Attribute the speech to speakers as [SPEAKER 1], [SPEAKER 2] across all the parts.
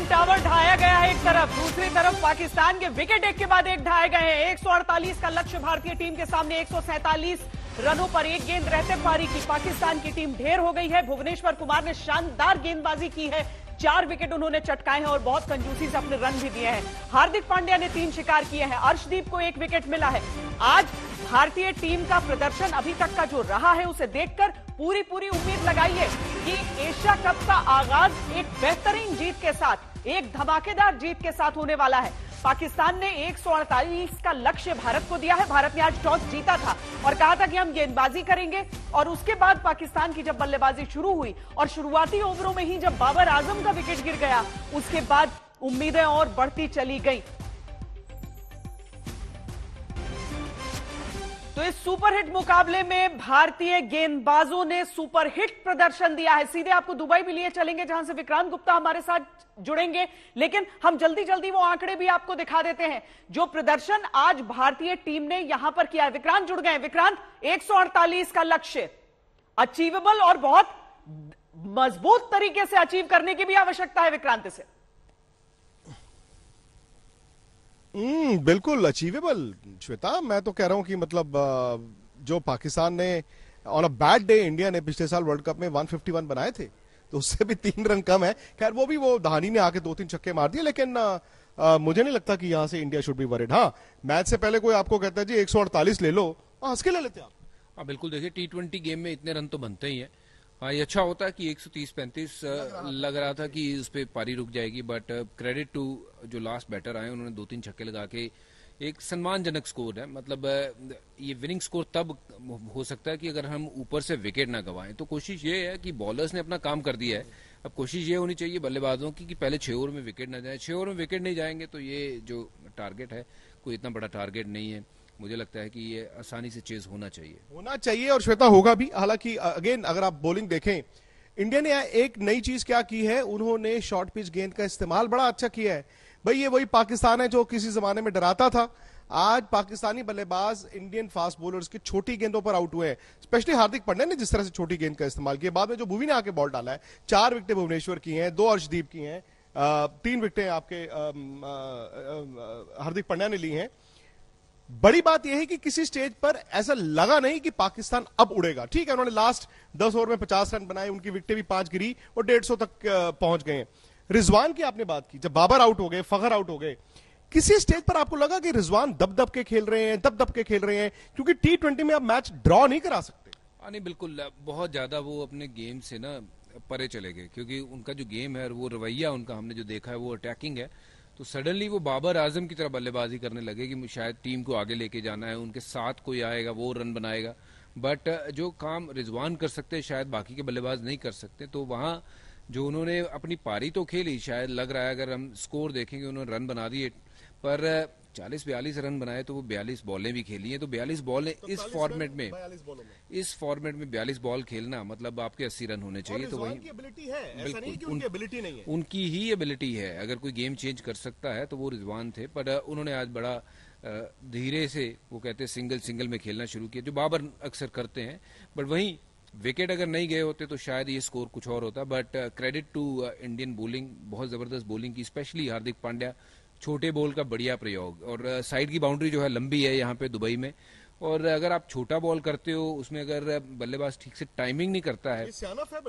[SPEAKER 1] Tower ढाया गया है एक तरफ, दूसरी तरफ पाकिस्तान के विकेट एक के बाद एक ढाए गए हैं। 148 का लक्ष्य भारतीय टीम के सामने, 147 रनों पर एक गेंद रहते पारी की पाकिस्तान की टीम ढेर हो गई है। भुवनेश्वर कुमार ने शानदार गेंदबाजी की है, 4 विकेट उन्होंने चटकाए हैं और बहुत कंजूसी से अपने रन भी दिए हैं। हार्दिक पांड्या ने 3 शिकार किए हैं, अर्शदीप को 1 विकेट मिला है। आज भारतीय टीम का प्रदर्शन अभी तक का जो रहा है उसे देखकर पूरी उम्मीद लगाइए कि एशिया कप का आगाज एक बेहतरीन जीत के साथ, एक धमाकेदार जीत के साथ होने वाला है। पाकिस्तान ने 148 का लक्ष्य भारत को दिया है। भारत ने आज टॉस जीता था और कहा था कि हम गेंदबाजी करेंगे, और उसके बाद पाकिस्तान की जब बल्लेबाजी शुरू हुई और शुरुआती ओवरों में ही जब बाबर आजम का विकेट गिर गया, उसके बाद उम्मीदें और बढ़ती चली गई। तो इस सुपरहिट मुकाबले में भारतीय गेंदबाजों ने सुपरहिट प्रदर्शन दिया है। सीधे आपको दुबई भी लिए चलेंगे जहां से विक्रांत गुप्ता हमारे साथ जुड़ेंगे, लेकिन हम जल्दी वो आंकड़े भी आपको दिखा देते हैं जो प्रदर्शन आज भारतीय टीम ने यहां पर किया है। विक्रांत जुड़ गए। विक्रांत, 148 का लक्ष्य अचीवेबल और बहुत मजबूत तरीके से अचीव करने की भी आवश्यकता है विक्रांत से।
[SPEAKER 2] बिल्कुल अचीवेबल श्वेता, मैं तो कह रहा हूं कि मतलब जो पाकिस्तान ने on a bad day, India ने पिछले साल वर्ल्ड कप में 151 बनाए थे, तो उससे भी 3 रन कम है। खैर वो दहानी ने आके 2-3 छक्के मार दिए, लेकिन मुझे नहीं लगता कि यहां से इंडिया शुड बी वरीड। हाँ, मैच से पहले कोई आपको कहता है जी 148 ले लो, हंस के ले लेते आप।
[SPEAKER 3] हाँ बिल्कुल, देखिए T20 गेम में इतने रन तो बनते ही है। हाँ, ये अच्छा होता है कि 130-35 लग रहा था कि उस पर पारी रुक जाएगी, बट क्रेडिट टू जो लास्ट बैटर आए, उन्होंने 2-3 छक्के लगा के एक सम्मानजनक स्कोर है। मतलब ये विनिंग स्कोर तब हो सकता है कि अगर हम ऊपर से विकेट ना गंवाएं। तो कोशिश ये है कि बॉलर्स ने अपना काम कर दिया है, अब कोशिश ये होनी चाहिए बल्लेबाजों की कि पहले 6 ओवर में विकेट ना जाए। 6 ओवर में विकेट नहीं जाएंगे तो ये जो टारगेट है कोई इतना बड़ा टारगेट नहीं है। मुझे लगता है कि ये आसानी से चेज होना चाहिए
[SPEAKER 2] और श्वेता होगा भी। हालांकि अगेन अगर आप बॉलिंग देखें, इंडिया ने एक नई चीज क्या की है, उन्होंने शॉर्ट पिच गेंद का इस्तेमाल बड़ा अच्छा किया है। भाई ये वही पाकिस्तान है जो किसी जमाने में डराता था। आज पाकिस्तानी बल्लेबाज इंडियन फास्ट बॉलर्स की छोटी गेंदों पर आउट हुए हैं। स्पेशली हार्दिक पांड्या ने जिस तरह से छोटी गेंद का इस्तेमाल किया, बाद में जो भुवी ने आके बॉल डाला है, 4 विकेटें भुवनेश्वर की हैं, 2 अर्शदीप की हैं, 3 विकेटें आपके हार्दिक पांड्या ने ली हैं। बड़ी बात यह है कि किसी स्टेज पर ऐसा लगा नहीं कि पाकिस्तान अब उड़ेगा। ठीक है, उन्होंने लास्ट 10 ओवर में 50 रन बनाए, उनकी विकेटें भी 5 गिरी और 150 तक पहुंच गए। रिजवान की आपने बात की, जब बाबर आउट हो गए, फखर आउट हो गए, किसी स्टेज पर आपको लगा कि रिजवान दब के खेल रहे हैं? क्योंकि T20 में आप मैच ड्रॉ नहीं करा सकते।
[SPEAKER 3] नहीं बिल्कुल, बहुत ज्यादा वो अपने गेम से ना परे चले गए, क्योंकि उनका जो गेम है, वो रवैया उनका हमने जो देखा है वो अटैकिंग है। तो सडनली वो बाबर आजम की तरह बल्लेबाजी करने लगे कि शायद टीम को आगे लेके जाना है, उनके साथ कोई आएगा वो रन बनाएगा। बट जो काम रिजवान कर सकते हैं शायद बाकी के बल्लेबाज नहीं कर सकते। तो वहां जो उन्होंने अपनी पारी तो खेली, शायद लग रहा है अगर हम स्कोर देखेंगे उन्होंने रन बना दिए, पर 40-42 रन बनाए तो वो 42 बॉलें भी खेली हैं। तो 42 बॉलें इस फॉर्मेट में 42 बॉल खेलना मतलब आपके 80 रन होने चाहिए। तो वही उनकी ही एबिलिटी है। अगर कोई गेम चेंज कर सकता है तो वो रिजवान थे, पर उन्होंने आज बड़ा धीरे से, वो कहते हैं सिंगल में खेलना शुरू किया, जो बाबर अक्सर करते हैं। बट वहीं विकेट अगर नहीं गए होते तो शायद ये स्कोर कुछ और होता। But credit to Indian bowling, बहुत जबरदस्त बॉलिंग की, स्पेशली हार्दिक पांड्या, छोटे बॉल का बढ़िया प्रयोग, और साइड की बाउंड्री जो है लंबी है यहाँ पे दुबई में। और अगर आप छोटा बॉल करते हो, उसमें अगर बल्लेबाज ठीक से टाइमिंग नहीं करता है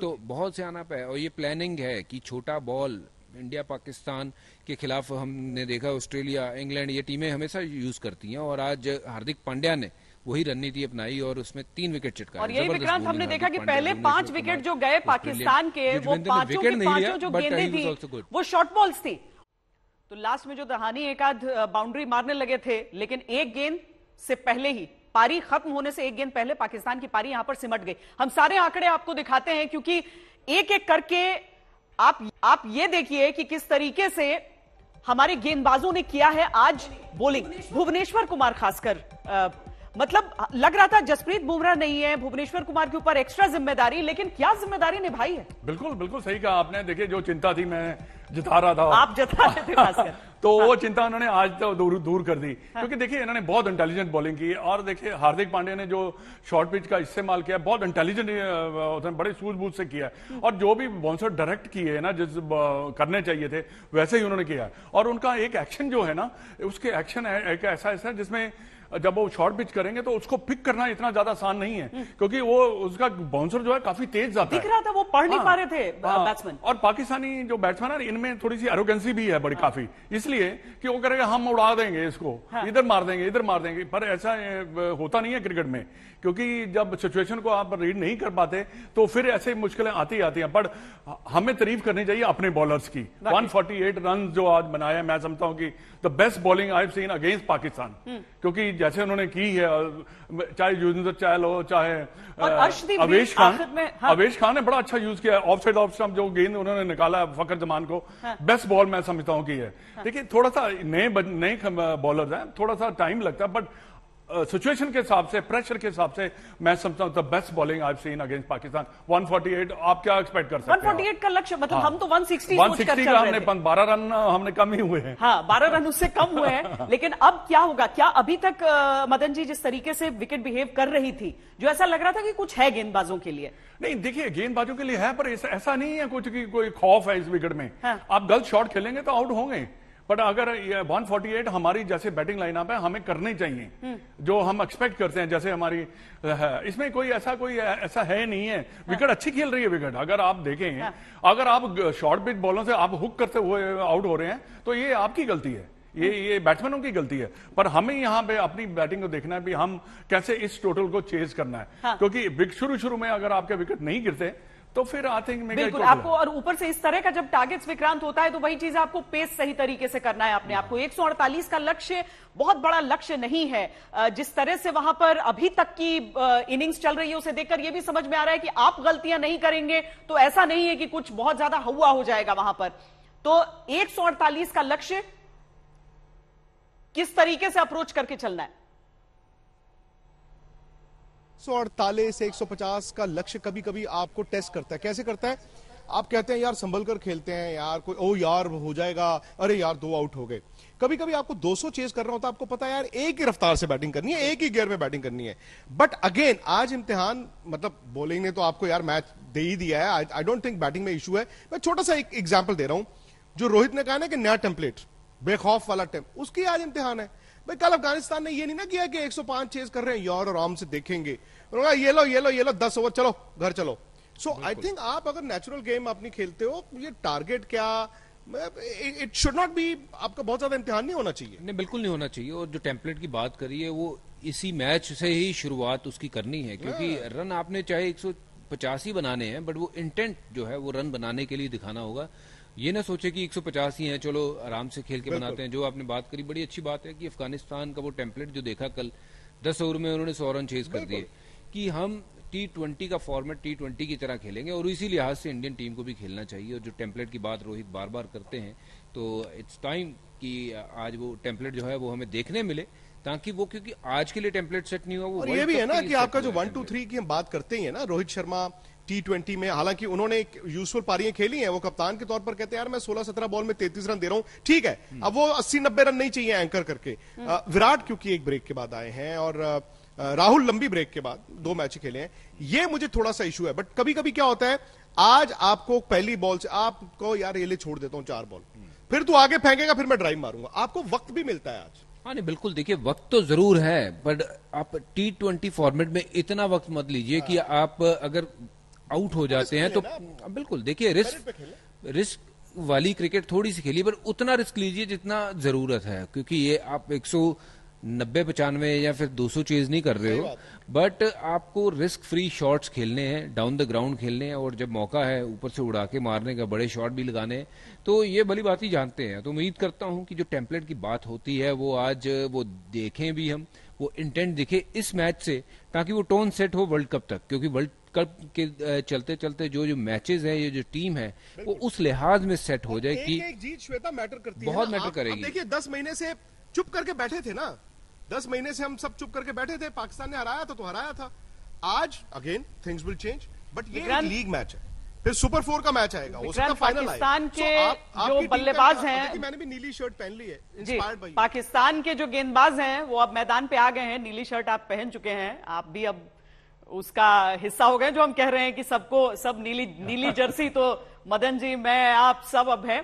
[SPEAKER 3] तो बहुत सियानप है। और ये प्लानिंग है कि छोटा बॉल इंडिया पाकिस्तान के खिलाफ हमने देखा, ऑस्ट्रेलिया, इंग्लैंड, ये टीमें हमेशा यूज करती हैं, और आज हार्दिक पांड्या ने वही रणनीति अपनाई और उसमें 3 विकेट चटकाए।
[SPEAKER 1] और यही विक्रांत हमने देखा कि पहले 5 विकेट जो गए पाकिस्तान के, वो पांचों की पांचों जो गेंदें थी वो शॉर्ट बॉल्स थी। तो लास्ट में जो दहानी एक आध बाउंड्री मारने लगे थे, लेकिन एक गेंद से पहले ही, पारी खत्म होने से एक गेंद पहले पाकिस्तान की पारी यहां पर सिमट गई। हम सारे आंकड़े आपको दिखाते हैं क्योंकि एक एक करके आप ये देखिए कि किस तरीके से हमारे गेंदबाजों ने किया है आज बॉलिंग। भुवनेश्वर कुमार खासकर मतलब लग रहा था जसप्रीत बुमराह नहीं है, भुवनेश्वर कुमार के ऊपर एक्स्ट्रा जिम्मेदारी, लेकिन क्या जिम्मेदारी निभाई है।
[SPEAKER 4] बिल्कुल बिल्कुल सही कहा आपने। देखिए जो चिंता थी मैं जता रहा था,
[SPEAKER 1] आप जता रहे थे खासकर
[SPEAKER 4] तो वो चिंता उन्होंने आज तो दूर कर दी। क्योंकि देखिए इन्होंने बहुत इंटेलिजेंट बॉलिंग की, और देखिए हार्दिक पांड्या ने जो शॉर्ट पिच का इस्तेमाल किया बहुत इंटेलिजेंट, बड़े सूझबूझ से किया, और जो भी बाउंसर डायरेक्ट किए है ना, जिस करने चाहिए थे वैसे ही उन्होंने किया। और उनका एक एक्शन जो है ना, उसके एक्शन एक ऐसा जिसमें जब वो शॉर्ट पिच करेंगे तो उसको पिक करना इतना ज्यादा आसान नहीं है, क्योंकि वो उसका बाउंसर जो है काफी तेज जाता है।
[SPEAKER 1] दिख रहा था वो पढ़ नहीं पा रहे थे बैट्समैन।
[SPEAKER 4] और पाकिस्तानी जो बैट्समैन है इनमें थोड़ी सी एरोगेंसी भी है बड़ी काफी, इसलिए कि वो करेगा हम उड़ा देंगे इसको, इधर मार देंगे, पर ऐसा होता नहीं है क्रिकेट में, क्योंकि जब सिचुएशन को आप रीड नहीं कर पाते तो फिर ऐसे मुश्किलें आती हैं। पर हमें तारीफ करनी चाहिए अपने बॉलर्स की। 148 रन जो आज बनाए, मैं समझता हूं कि the best bowling I have seen against Pakistan, क्योंकि जैसे उन्होंने की है, चाहे युजवेंद्र चहल हो, चाहे अवेश खान ने बड़ा अच्छा यूज किया। ऑफ साइड ऑफ स्टंप जो गेंद उन्होंने निकाला फखर जमान को, बेस्ट बॉल मैं समझता हूं कि है। देखिए थोड़ा सा नए बॉलर्स हैं, थोड़ा सा टाइम लगता है, बट सिचुएशन के हिसाब से, प्रेशर के हिसाब से मैं समझता हूं the best bowling I have seen against Pakistan. 148 आप क्या एक्सपेक्ट कर सकते हैं?
[SPEAKER 1] 148 का लक्ष्य, मतलब हम तो 160
[SPEAKER 4] का हमने 12 रन हमने कम ही हुए हैं।
[SPEAKER 1] हाँ, 12 रन उससे कम हुए हैं। लेकिन अब क्या होगा? क्या अभी तक मदन जी जिस तरीके से विकेट बिहेव कर रही थी, जो ऐसा लग रहा था कि कुछ है गेंदबाजों के लिए?
[SPEAKER 4] नहीं, देखिए गेंदबाजों के लिए है, पर ऐसा नहीं है कुछ कि कोई खौफ है इस विकेट में। आप गलत शॉट खेलेंगे तो आउट होंगे, बट अगर 148 हमारी जैसे बैटिंग लाइनअप है हमें करनी चाहिए जो हम एक्सपेक्ट करते हैं, जैसे हमारी इसमें कोई ऐसा है नहीं है। विकेट अच्छी खेल रही है विकेट, अगर आप देखें, अगर आप शॉर्ट पिच बॉलों से आप हुक करते हुए आउट हो रहे हैं तो ये आपकी गलती है, ये बैट्समैनों की गलती है। पर हमें यहाँ पे अपनी बैटिंग को देखना है भी हम कैसे इस टोटल को चेज करना है, क्योंकि शुरू में अगर आपके विकेट नहीं गिरते तो फिर आई थिंक
[SPEAKER 1] बिल्कुल आपको, और ऊपर से इस तरह का जब टारगेट्स विक्रांत होता है तो वही चीज आपको पेस सही तरीके से करना है अपने आपको। 148 का लक्ष्य बहुत बड़ा लक्ष्य नहीं है। जिस तरह से वहां पर अभी तक की इनिंग्स चल रही है उसे देखकर यह भी समझ में आ रहा है कि आप गलतियां नहीं करेंगे तो ऐसा नहीं है कि कुछ बहुत ज्यादा हवा हो जाएगा वहां पर। तो 148 का लक्ष्य किस तरीके से अप्रोच करके चलना है?
[SPEAKER 2] 148 150 का लक्ष्य कभी कभी आपको टेस्ट करता है। कैसे करता है? आप कहते हैं यार संभल कर खेलते हैं यार, कोई ओ यार हो जाएगा, अरे यार 2 आउट हो गए। कभी कभी आपको 200 चेज करना होता है, आपको पता है यार एक ही रफ्तार से बैटिंग करनी है, एक ही गियर में बैटिंग करनी है। बट अगेन आज इम्तिहान, मतलब बॉलिंग ने तो आपको यार मैच दे ही दिया है। आई डोंट थिंक बैटिंग में इशू है। मैं छोटा सा एक एग्जाम्पल दे रहा हूं, जो रोहित ने कहा ना कि नया टेम्पलेट, बेखौफ वाला उसकी आज इम्तिहान है। भाई कल अफगानिस्तान ने ये नहीं ना किया कि 105 चेज कर रहे हैं यार आराम से देखेंगे, ये लो 10 ओवर चलो घर चलो। सो आई थिंक आप अगर नेचुरल गेम अपनी खेलते हो, ये टारगेट क्या, इट शुड नॉट बी, आपका बहुत ज्यादा इम्तिहान नहीं होना चाहिए।
[SPEAKER 3] नहीं, बिल्कुल नहीं होना चाहिए। और जो टेम्पलेट की बात करी है वो इसी मैच से ही शुरुआत उसकी करनी है, क्योंकि रन आपने चाहे 150 ही बनाने हैं, बट वो इंटेंट जो है वो रन बनाने के लिए दिखाना होगा। ये ना सोचे कि 150 ही हैं, चलो आराम से खेल के बनाते हैं। जो आपने बात करी बड़ी अच्छी बात है कि अफगानिस्तान का वो टेम्पलेट जो देखा कल, 10 ओवर में उन्होंने 100 रन चेज कर दिए, कि हम T20 का फॉर्मेट T20 की तरह खेलेंगे। और इसी लिहाज से इंडियन टीम को भी खेलना चाहिए। और जो टेम्पलेट की बात रोहित बार बार करते हैं, तो इट्स टाइम कि आज वो टेम्पलेट जो है वो हमें देखने मिले, ताकि वो, क्योंकि आज के लिए टेम्पलेट सेट नहीं हुआ वो।
[SPEAKER 2] और ये भी है ना कि आपका जो 1 2 3 की हम बात करते हैं ना, रोहित शर्मा T20 में, हालांकि उन्होंने एक यूजफुल पारियां खेली हैं, वो कप्तान के तौर पर कहते हैं यार मैं 16-17 बॉल में 33 रन दे रहा हूं, ठीक है। अब वो 80-90 रन नहीं चाहिए एंकर करके। विराट क्योंकि एक ब्रेक के बाद आए हैं, और राहुल लंबी ब्रेक के बाद 2 मैच खेले हैं, ये मुझे थोड़ा सा इशू है। बट कभी कभी क्या होता है, आज आपको पहली बॉल से आपको यार ये ले छोड़ देता हूं 4 बॉल, फिर तू आगे फेंकेगा, फिर मैं ड्राइव मारूंगा, आपको वक्त भी मिलता है आज।
[SPEAKER 3] हाँ नहीं, बिल्कुल। देखिए वक्त तो जरूर है, बट आप T20 फॉर्मेट में इतना वक्त मत लीजिए कि आप अगर आउट हो जाते हैं तो बिल्कुल। देखिए रिस्क वाली क्रिकेट थोड़ी सी खेलिए, पर उतना रिस्क लीजिए जितना जरूरत है, क्योंकि ये आप 190-95 या फिर 200 चेज नहीं कर रहे हो, बट आपको रिस्क फ्री शॉट्स खेलने हैं, डाउन द ग्राउंड खेलने हैं, और जब मौका है ऊपर से उड़ा के मारने का, बड़े शॉट भी लगाने हैं, तो ये भली बात ही जानते हैं। तो उम्मीद करता हूं कि जो टेम्पलेट की बात होती है वो आज वो देखें भी हम, वो इंटेंट दिखे इस मैच से, ताकि वो टोन सेट हो वर्ल्ड कप तक। क्योंकि वर्ल्ड कप के चलते चलते जो मैचेस है, ये जो टीम है वो उस लिहाज में सेट हो जाए कि
[SPEAKER 2] एक जीत श्वेता मैटर करती है,
[SPEAKER 3] बहुत मैटर करेगी।
[SPEAKER 2] देखिए 10 महीने से चुप करके बैठे थे ना, 10 महीने से हम सब चुप करके बैठे थे, पाकिस्तान ने हराया था तो हराया था। आज again things will change, but ये एक लीग मैच है, फिर सुपर 4 का मैच आएगा, हो सकता है फाइनल आए।
[SPEAKER 1] पाकिस्तान के जो बल्लेबाज हैं,
[SPEAKER 2] मैंने भी नीली शर्ट पहन ली है,
[SPEAKER 1] जी,
[SPEAKER 2] इंस्पायर्ड बाय
[SPEAKER 1] पाकिस्तान के जो गेंदबाज हैं वो अब मैदान पे आ गए हैं। नीली शर्ट आप पहन चुके हैं, आप भी अब उसका हिस्सा हो गए। जो हम कह रहे हैं कि सबको सब नीली जर्सी, तो मदन जी, मैं, आप सब अब हैं।